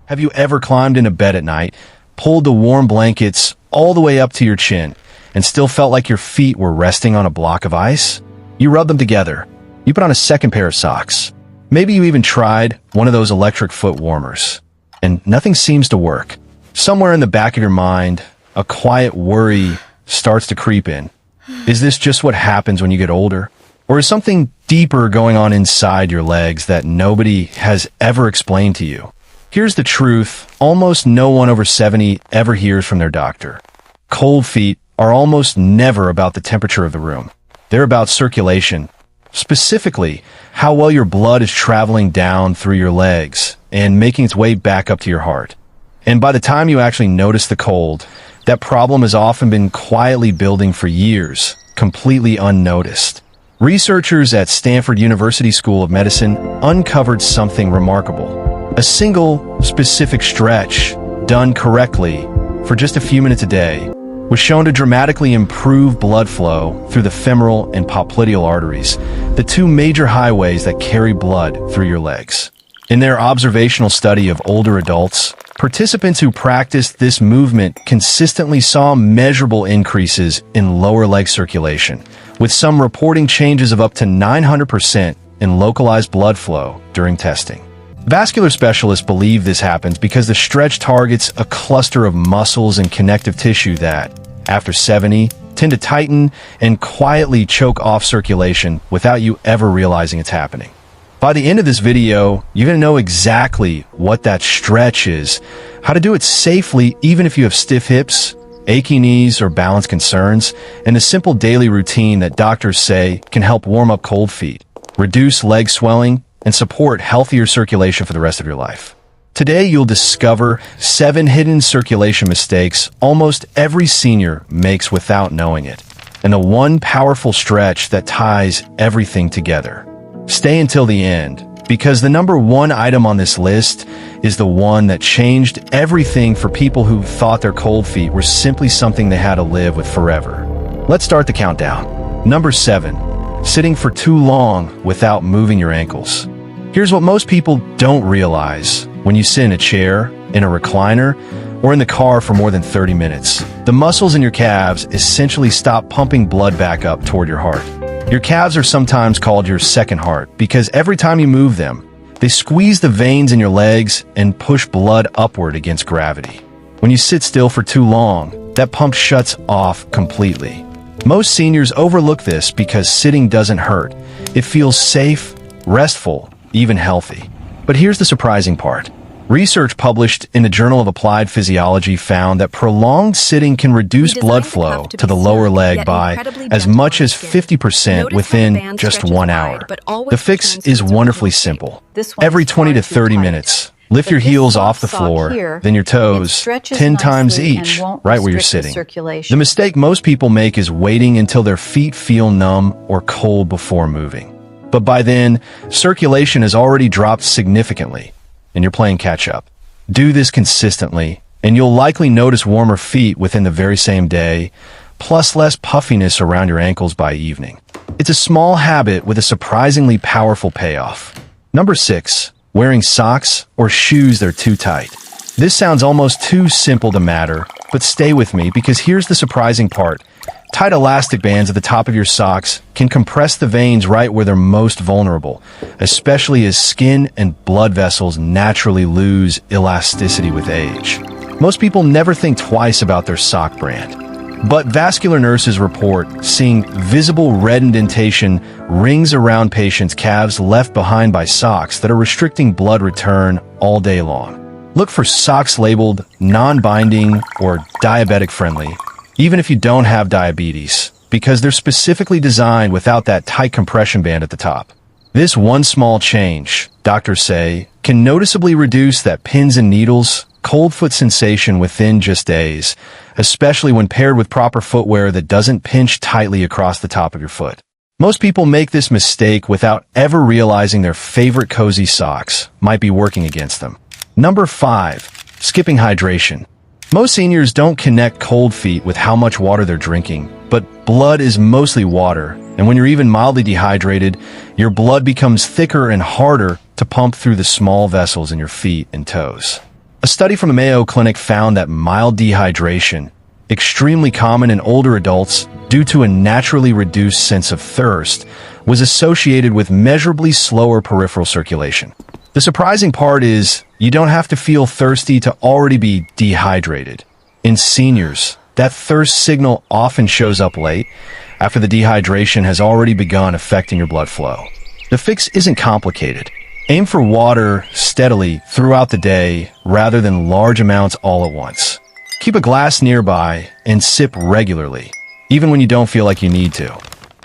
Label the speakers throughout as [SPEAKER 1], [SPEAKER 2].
[SPEAKER 1] Have you ever climbed into bed at night, pulled the warm blankets all the way up to your chin, and still felt like your feet were resting on a block of ice? You rub them together. You put on a second pair of socks. Maybe you even tried one of those electric foot warmers, and nothing seems to work. Somewhere in the back of your mind, a quiet worry starts to creep in. Is this just what happens when you get older? Or is something deeper going on inside your legs that nobody has ever explained to you? Here's the truth. Almost no one over 70 ever hears from their doctor. Cold feet are almost never about the temperature of the room. They're about circulation. Specifically, how well your blood is traveling down through your legs and making its way back up to your heart. And by the time you actually notice the cold, that problem has often been quietly building for years, completely unnoticed. Researchers at Stanford University School of Medicine uncovered something remarkable. A single, specific stretch, done correctly for just a few minutes a day, was shown to dramatically improve blood flow through the femoral and popliteal arteries, the two major highways that carry blood through your legs. In their observational study of older adults, participants who practiced this movement consistently saw measurable increases in lower leg circulation, with some reporting changes of up to 900% in localized blood flow during testing. Vascular specialists believe this happens because the stretch targets a cluster of muscles and connective tissue that, after 70, tend to tighten and quietly choke off circulation without you ever realizing it's happening. By the end of this video, you're going to know exactly what that stretch is, how to do it safely even if you have stiff hips, achy knees, or balance concerns, and a simple daily routine that doctors say can help warm up cold feet, reduce leg swelling, and support healthier circulation for the rest of your life. Today, you'll discover 7 hidden circulation mistakes almost every senior makes without knowing it, and the one powerful stretch that ties everything together. Stay until the end, because the number one item on this list is the one that changed everything for people who thought their cold feet were simply something they had to live with forever. Let's start the countdown. Number 7, sitting for too long without moving your ankles. Here's what most people don't realize. When you sit in a chair, in a recliner, or in the car for more than 30 minutes, the muscles in your calves essentially stop pumping blood back up toward your heart. Your calves are sometimes called your second heart because every time you move them, they squeeze the veins in your legs and push blood upward against gravity. When you sit still for too long, that pump shuts off completely. Most seniors overlook this because sitting doesn't hurt. It feels safe, restful, even healthy. But here's the surprising part. Research published in the Journal of Applied Physiology found that prolonged sitting can reduce blood flow to the lower leg by as much as 50% within just 1 hour. The fix is wonderfully simple. Every 20 to 30 minutes, lift your heels off the floor, then your toes, 10 times each, right where you're sitting. The mistake most people make is waiting until their feet feel numb or cold before moving. But by then, circulation has already dropped significantly, and you're playing catch-up. Do this consistently, and you'll likely notice warmer feet within the very same day, plus less puffiness around your ankles by evening. It's a small habit with a surprisingly powerful payoff. Number 6, wearing socks or shoes that are too tight. This sounds almost too simple to matter, but stay with me because here's the surprising part. Tight elastic bands at the top of your socks can compress the veins right where they're most vulnerable, especially as skin and blood vessels naturally lose elasticity with age. Most people never think twice about their sock brand, but vascular nurses report seeing visible red indentation rings around patients' calves left behind by socks that are restricting blood return all day long. Look for socks labeled non-binding or diabetic friendly, even if you don't have diabetes, because they're specifically designed without that tight compression band at the top. This one small change, doctors say, can noticeably reduce that pins and needles, cold foot sensation within just days, especially when paired with proper footwear that doesn't pinch tightly across the top of your foot. Most people make this mistake without ever realizing their favorite cozy socks might be working against them. Number 5, skipping hydration. Most seniors don't connect cold feet with how much water they're drinking, but blood is mostly water, and when you're even mildly dehydrated, your blood becomes thicker and harder to pump through the small vessels in your feet and toes. A study from the Mayo Clinic found that mild dehydration, extremely common in older adults due to a naturally reduced sense of thirst, was associated with measurably slower peripheral circulation. The surprising part is you don't have to feel thirsty to already be dehydrated. In seniors, that thirst signal often shows up late, after the dehydration has already begun affecting your blood flow. The fix isn't complicated. Aim for water steadily throughout the day rather than large amounts all at once. Keep a glass nearby and sip regularly, even when you don't feel like you need to.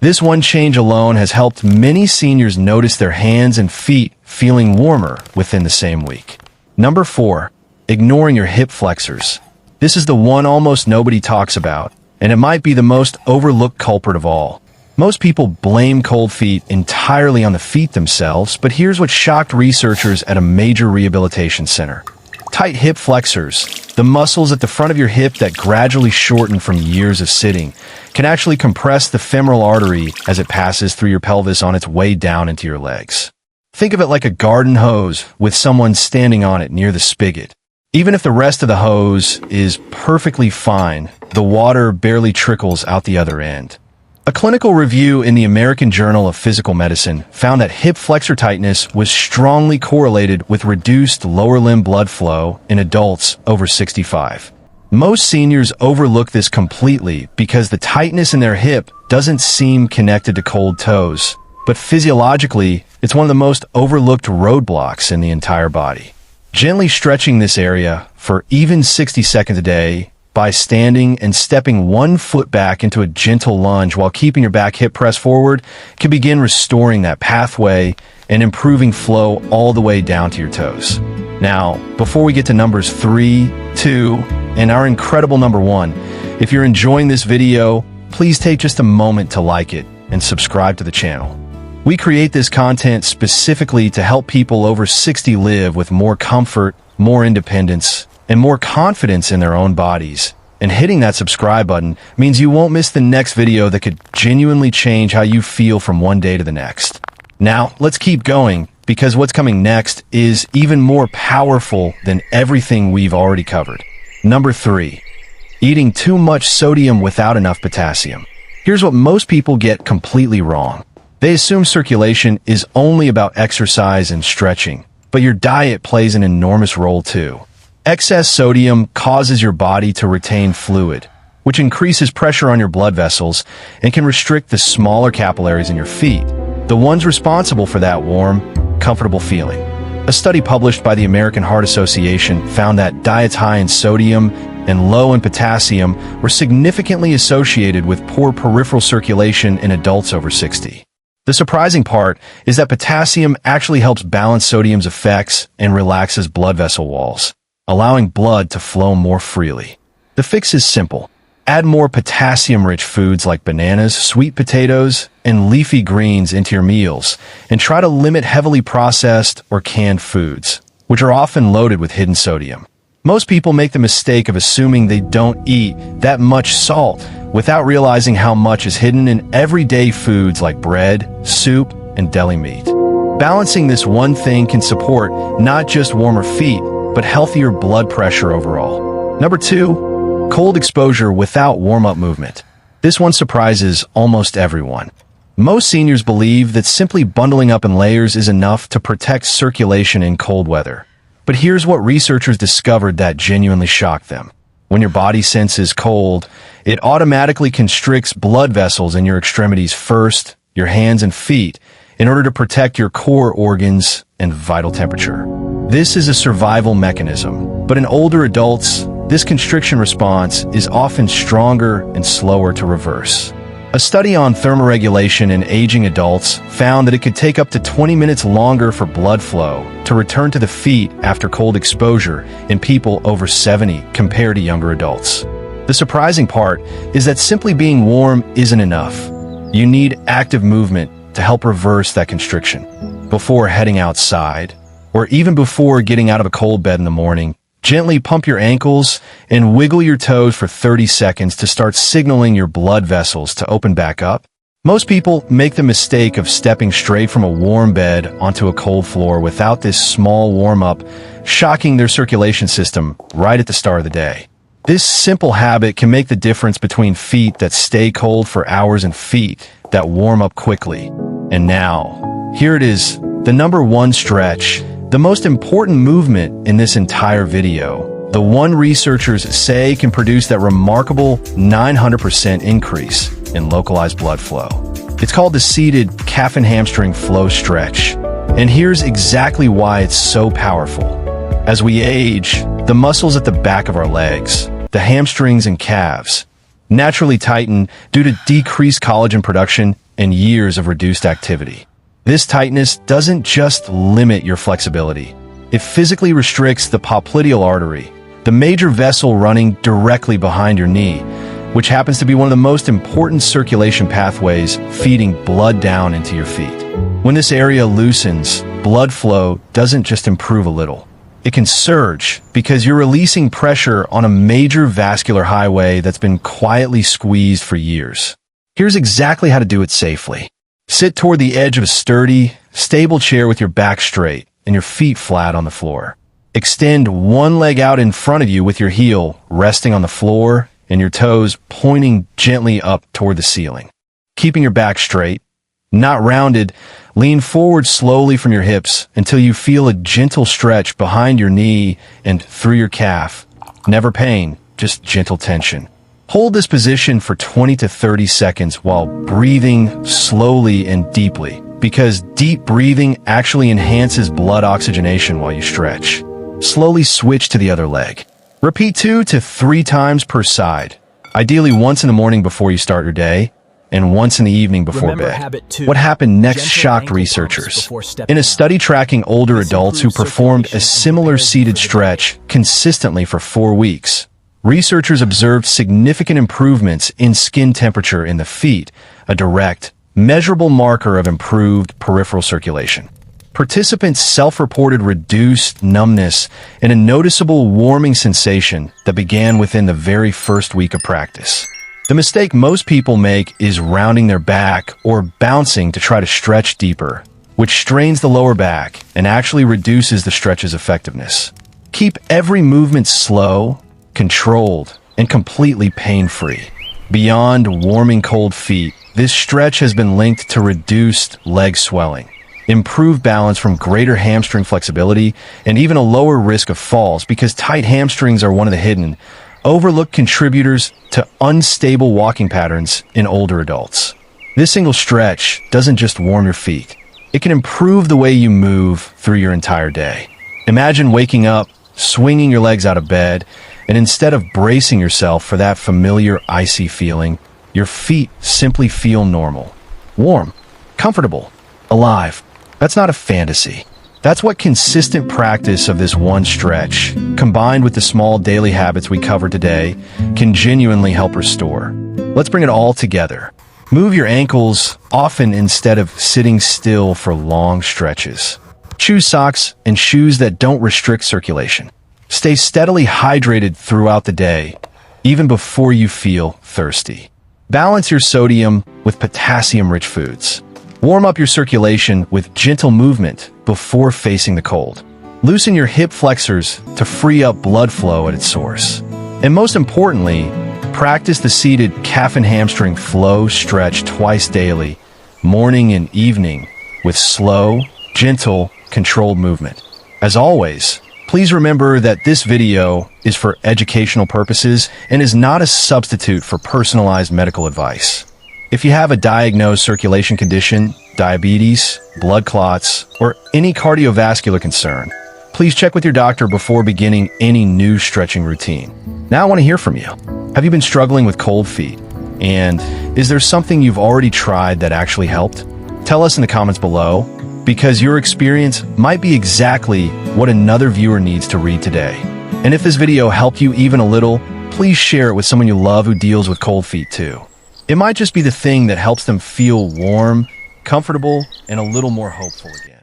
[SPEAKER 1] This one change alone has helped many seniors notice their hands and feet feeling warmer within the same week. Number 4, ignoring your hip flexors. This is the one almost nobody talks about, and it might be the most overlooked culprit of all. Most people blame cold feet entirely on the feet themselves, but here's what shocked researchers at a major rehabilitation center. Tight hip flexors, the muscles at the front of your hip that gradually shorten from years of sitting, can actually compress the femoral artery as it passes through your pelvis on its way down into your legs. Think of it like a garden hose with someone standing on it near the spigot. Even if the rest of the hose is perfectly fine, the water barely trickles out the other end. A clinical review in the American Journal of Physical Medicine found that hip flexor tightness was strongly correlated with reduced lower limb blood flow in adults over 65. Most seniors overlook this completely because the tightness in their hip doesn't seem connected to cold toes, but physiologically, it's one of the most overlooked roadblocks in the entire body. Gently stretching this area for even 60 seconds a day by standing and stepping one foot back into a gentle lunge while keeping your back hip pressed forward can begin restoring that pathway and improving flow all the way down to your toes. Now, before we get to numbers 3, 2, and our incredible number 1, if you're enjoying this video, please take just a moment to like it and subscribe to the channel. We create this content specifically to help people over 60 live with more comfort, more independence, and more confidence in their own bodies. And hitting that subscribe button means you won't miss the next video that could genuinely change how you feel from one day to the next. Now, let's keep going, because what's coming next is even more powerful than everything we've already covered. Number 3, eating too much sodium without enough potassium. Here's what most people get completely wrong. They assume circulation is only about exercise and stretching, but your diet plays an enormous role too. Excess sodium causes your body to retain fluid, which increases pressure on your blood vessels and can restrict the smaller capillaries in your feet, the ones responsible for that warm, comfortable feeling. A study published by the American Heart Association found that diets high in sodium and low in potassium were significantly associated with poor peripheral circulation in adults over 60. The surprising part is that potassium actually helps balance sodium's effects and relaxes blood vessel walls, allowing blood to flow more freely. The fix is simple. Add more potassium-rich foods like bananas, sweet potatoes, and leafy greens into your meals, and try to limit heavily processed or canned foods, which are often loaded with hidden sodium. Most people make the mistake of assuming they don't eat that much salt without realizing how much is hidden in everyday foods like bread, soup, and deli meat. Balancing this one thing can support not just warmer feet, but healthier blood pressure overall. Number 2, cold exposure without warm-up movement. This one surprises almost everyone. Most seniors believe that simply bundling up in layers is enough to protect circulation in cold weather. But here's what researchers discovered that genuinely shocked them. When your body senses cold, it automatically constricts blood vessels in your extremities first, your hands and feet, in order to protect your core organs and vital temperature. This is a survival mechanism, but in older adults, this constriction response is often stronger and slower to reverse. A study on thermoregulation in aging adults found that it could take up to 20 minutes longer for blood flow to return to the feet after cold exposure in people over 70 compared to younger adults. The surprising part is that simply being warm isn't enough. You need active movement to help reverse that constriction. Before heading outside, or even before getting out of a cold bed in the morning, gently pump your ankles and wiggle your toes for 30 seconds to start signaling your blood vessels to open back up. Most people make the mistake of stepping straight from a warm bed onto a cold floor without this small warm-up shocking their circulation system right at the start of the day. This simple habit can make the difference between feet that stay cold for hours and feet that warm up quickly. And now, here it is, the number one stretch, the most important movement in this entire video. The one researchers say can produce that remarkable 900% increase in localized blood flow. It's called the seated calf and hamstring flow stretch. And here's exactly why it's so powerful. As we age, the muscles at the back of our legs, the hamstrings and calves, naturally tighten due to decreased collagen production and years of reduced activity. This tightness doesn't just limit your flexibility. It physically restricts the popliteal artery, the major vessel running directly behind your knee, which happens to be one of the most important circulation pathways feeding blood down into your feet. When this area loosens, blood flow doesn't just improve a little. It can surge because you're releasing pressure on a major vascular highway that's been quietly squeezed for years. Here's exactly how to do it safely. Sit toward the edge of a sturdy, stable chair with your back straight and your feet flat on the floor. Extend one leg out in front of you with your heel resting on the floor and your toes pointing gently up toward the ceiling. Keeping your back straight, not rounded, lean forward slowly from your hips until you feel a gentle stretch behind your knee and through your calf. Never pain, just gentle tension. Hold this position for 20 to 30 seconds while breathing slowly and deeply, because deep breathing actually enhances blood oxygenation while you stretch. Slowly switch to the other leg. Repeat 2 to 3 times per side, ideally once in the morning before you start your day, and once in the evening before bed. What happened next shocked researchers. In a study tracking older adults who performed a similar seated stretch consistently for 4 weeks, researchers observed significant improvements in skin temperature in the feet, a direct, measurable marker of improved peripheral circulation. Participants self-reported reduced numbness and a noticeable warming sensation that began within the very first week of practice. The mistake most people make is rounding their back or bouncing to try to stretch deeper, which strains the lower back and actually reduces the stretch's effectiveness. Keep every movement slow, controlled, and completely pain-free. Beyond warming cold feet, this stretch has been linked to reduced leg swelling, improved balance from greater hamstring flexibility, and even a lower risk of falls because tight hamstrings are one of the hidden, overlooked contributors to unstable walking patterns in older adults. This single stretch doesn't just warm your feet. It can improve the way you move through your entire day. Imagine waking up, swinging your legs out of bed, and instead of bracing yourself for that familiar icy feeling, your feet simply feel normal, warm, comfortable, alive. That's not a fantasy. That's what consistent practice of this one stretch, combined with the small daily habits we covered today, can genuinely help restore. Let's bring it all together. Move your ankles often instead of sitting still for long stretches. Choose socks and shoes that don't restrict circulation. Stay steadily hydrated throughout the day, even before you feel thirsty. Balance your sodium with potassium-rich foods. Warm up your circulation with gentle movement before facing the cold. Loosen your hip flexors to free up blood flow at its source. And most importantly, practice the seated calf and hamstring flow stretch twice daily, morning and evening, with slow, gentle, controlled movement. As always, please remember that this video is for educational purposes and is not a substitute for personalized medical advice. If you have a diagnosed circulation condition, diabetes, blood clots, or any cardiovascular concern, please check with your doctor before beginning any new stretching routine. Now I want to hear from you. Have you been struggling with cold feet? And is there something you've already tried that actually helped? Tell us in the comments below, because your experience might be exactly what another viewer needs to read today. And if this video helped you even a little, please share it with someone you love who deals with cold feet too. It might just be the thing that helps them feel warm, comfortable, and a little more hopeful again.